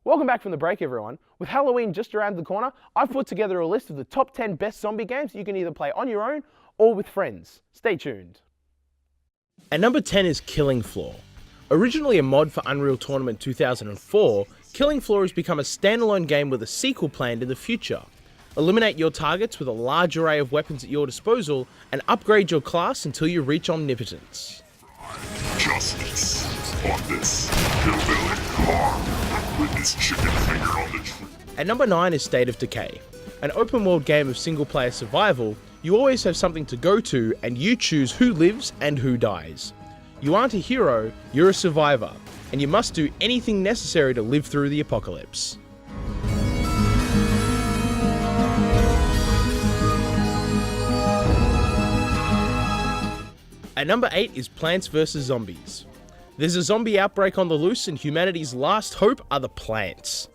Welcome back from the break, everyone. With Halloween just around the corner, I've put together a list of the top 10 best zombie games you can either play on your own or with friends. Stay tuned. At number 10 is Killing Floor. Originally a mod for Unreal Tournament 2004, Killing Floor has become a standalone game with a sequel planned in the future. Eliminate your targets with a large array of weapons at your disposal and upgrade your class until you reach omnipotence. Justice on this hillbilly farm with his chicken finger on the tree. At number 9 is State of Decay. An open world game of single player survival, you always have something to go to and you choose who lives and who dies. You aren't a hero, you're a survivor, and you must do anything necessary to live through the apocalypse. At number 8 is Plants vs Zombies. There's a zombie outbreak on the loose and humanity's last hope are the plants.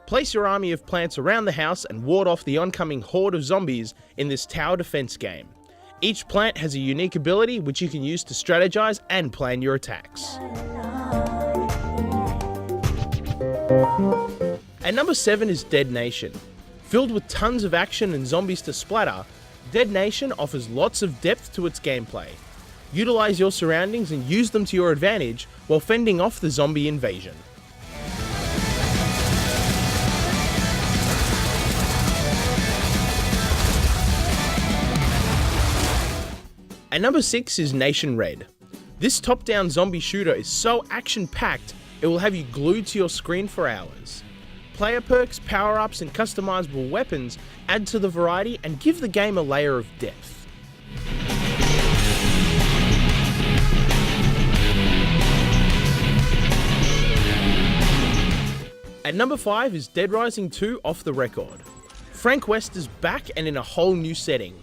Place your army of plants around the house and ward off the oncoming horde of zombies in this tower defense game. Each plant has a unique ability which you can use to strategize and plan your attacks. At number 7 is Dead Nation. Filled with tons of action and zombies to splatter, Dead Nation offers lots of depth to its gameplay. Utilize your surroundings and use them to your advantage while fending off the zombie invasion. At number 6 is Nation Red. This top-down zombie shooter is so action-packed, it will have you glued to your screen for hours. Player perks, power-ups and customizable weapons add to the variety and give the game a layer of depth. At number 5 is Dead Rising 2 Off the Record. Frank West is back and in a whole new setting.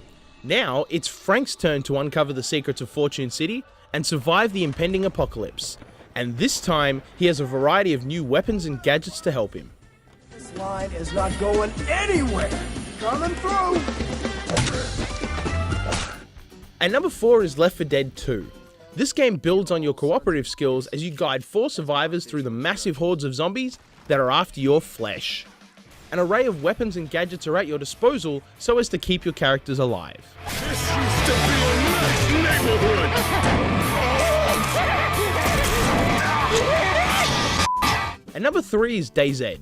Now, it's Frank's turn to uncover the secrets of Fortune City and survive the impending apocalypse. And this time, he has a variety of new weapons and gadgets to help him. This line is not going anywhere. Coming through. At number 4 is Left 4 Dead 2. This game builds on your cooperative skills as you guide 4 survivors through the massive hordes of zombies that are after your flesh. An array of weapons and gadgets are at your disposal so as to keep your characters alive. This used to be a nice neighborhood. At number 3 is DayZ.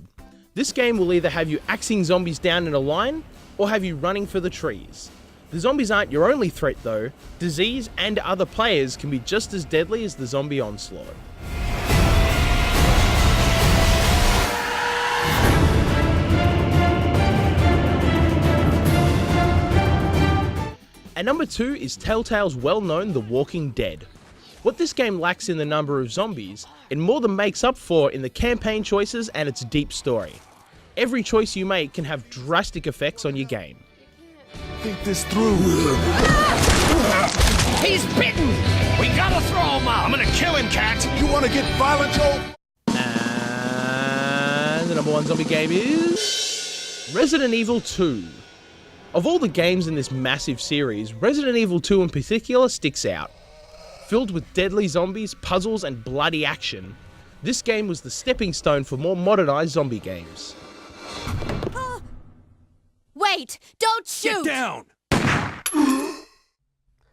This game will either have you axing zombies down in a line, or have you running for the trees. The zombies aren't your only threat though. Disease and other players can be just as deadly as the zombie onslaught. At number 2 is Telltale's well-known The Walking Dead. What this game lacks in the number of zombies, it more than makes up for in the campaign choices and its deep story. Every choice you make can have drastic effects on your game. Think this through. He's bitten! We gotta throw him out! I'm gonna kill him, cat! You want to get violent, Joe? And the number 1 zombie game is Resident Evil 2. Of all the games in this massive series, Resident Evil 2 in particular sticks out. Filled with deadly zombies, puzzles and bloody action, this game was the stepping stone for more modernized zombie games. Wait! Don't shoot! Get down!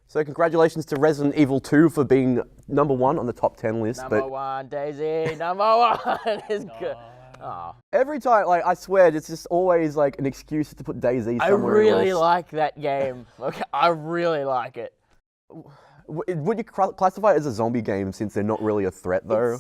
So congratulations to Resident Evil 2 for being number 1 on the top 10 list. Number 1, Daisy. Number 1 is good. Oh. Every time, like, I swear, it's just always like an excuse to put DayZ somewhere I really else. like that game. Okay, I really like it. Would you classify it as a zombie game since they're not really a threat though?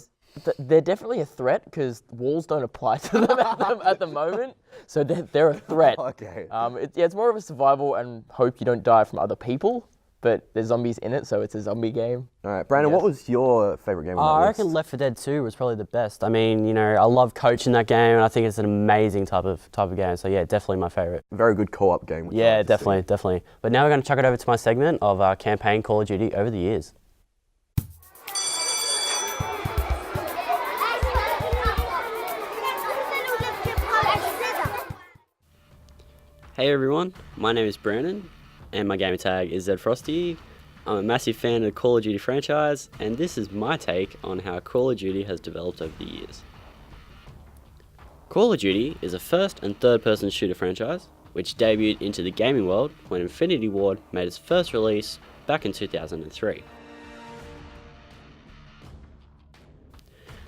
They're definitely a threat because walls don't apply to them at the moment. So they're a threat. Okay. It's more of a survival and hope you don't die from other people. But there's zombies in it, so it's a zombie game. All right, Brandon, what was your favourite game on that I list? reckon Left 4 Dead 2 was probably the best. I mean, you know, I love coaching that game, and I think it's an amazing type of game. So yeah, definitely my favourite. Very good co-op game. Yeah, definitely. But now we're going to chuck it over to my segment of campaign Call of Duty over the years. Hey everyone, my name is Brandon, and my gamer tag is ZFrosty. I'm a massive fan of the Call of Duty franchise, and this is my take on how Call of Duty has developed over the years. Call of Duty is a first and third person shooter franchise which debuted into the gaming world when Infinity Ward made its first release back in 2003.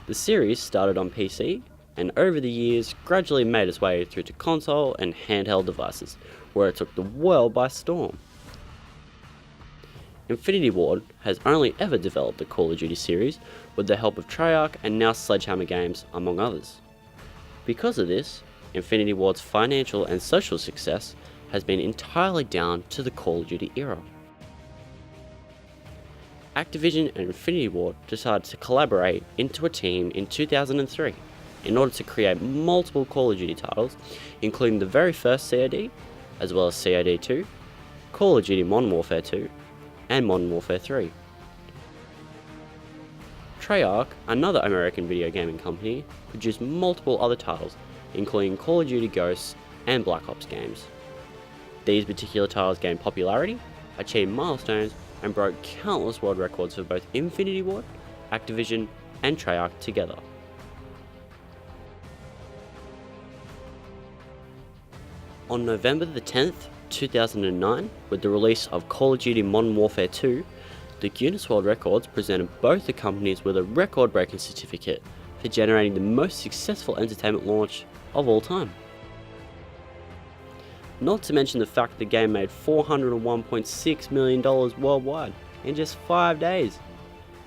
The series started on PC and over the years gradually made its way through to console and handheld devices, where it took the world by storm. Infinity Ward has only ever developed the Call of Duty series with the help of Treyarch and now Sledgehammer Games, among others. Because of this, Infinity Ward's financial and social success has been entirely down to the Call of Duty era. Activision and Infinity Ward decided to collaborate into a team in 2003 in order to create multiple Call of Duty titles, including the very first COD, as well as COD 2, Call of Duty Modern Warfare 2, and Modern Warfare 3. Treyarch, another American video gaming company, produced multiple other titles, including Call of Duty Ghosts and Black Ops games. These particular titles gained popularity, achieved milestones, and broke countless world records for both Infinity Ward, Activision, and Treyarch together. On November the 10th, 2009, with the release of Call of Duty Modern Warfare 2, the Guinness World Records presented both the companies with a record-breaking certificate for generating the most successful entertainment launch of all time. Not to mention the fact the game made $401.6 million worldwide in just 5 days,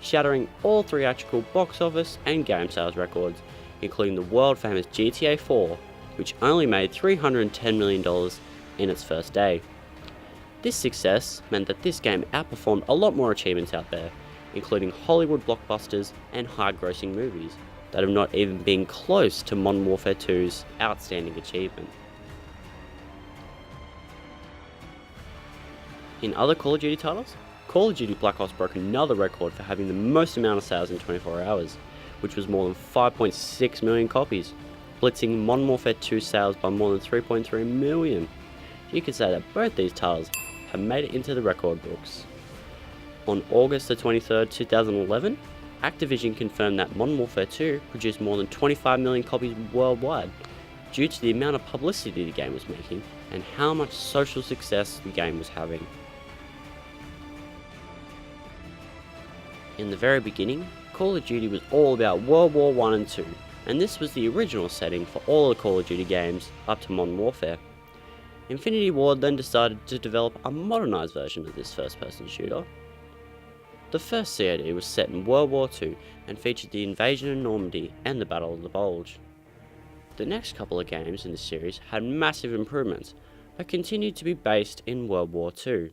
shattering all theatrical box office and game sales records, including the world-famous GTA 4, which only made $310 million in its first day. This success meant that this game outperformed a lot more achievements out there, including Hollywood blockbusters and high-grossing movies that have not even been close to Modern Warfare 2's outstanding achievement. In other Call of Duty titles, Call of Duty Black Ops broke another record for having the most amount of sales in 24 hours, which was more than 5.6 million copies, blitzing Modern Warfare 2 sales by more than 3.3 million. You could say that both these titles have made it into the record books. On August the 23rd, 2011, Activision confirmed that Modern Warfare 2 produced more than 25 million copies worldwide, due to the amount of publicity the game was making and how much social success the game was having. In the very beginning, Call of Duty was all about World War I and II, and this was the original setting for all the Call of Duty games up to Modern Warfare. Infinity Ward then decided to develop a modernised version of this first-person shooter. The first COD was set in World War II and featured the invasion of Normandy and the Battle of the Bulge. The next couple of games in the series had massive improvements, but continued to be based in World War II.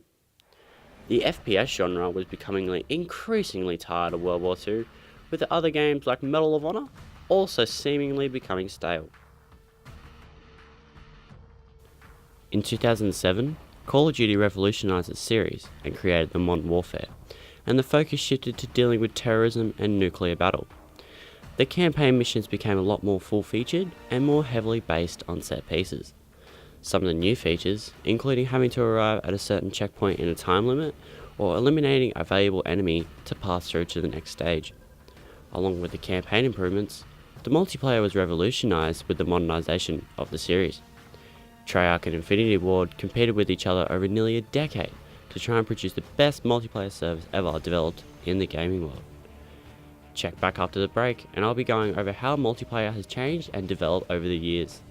The FPS genre was becoming increasingly tired of World War II, with the other games like Medal of Honor also seemingly becoming stale. In 2007, Call of Duty revolutionised its series and created the Modern Warfare, and the focus shifted to dealing with terrorism and nuclear battle. The campaign missions became a lot more full-featured and more heavily based on set pieces. Some of the new features, including having to arrive at a certain checkpoint in a time limit, or eliminating a valuable enemy to pass through to the next stage. Along with the campaign improvements, the multiplayer was revolutionised with the modernisation of the series. Treyarch and Infinity Ward competed with each other over nearly a decade to try and produce the best multiplayer service ever developed in the gaming world. Check back after the break and I'll be going over how multiplayer has changed and developed over the years.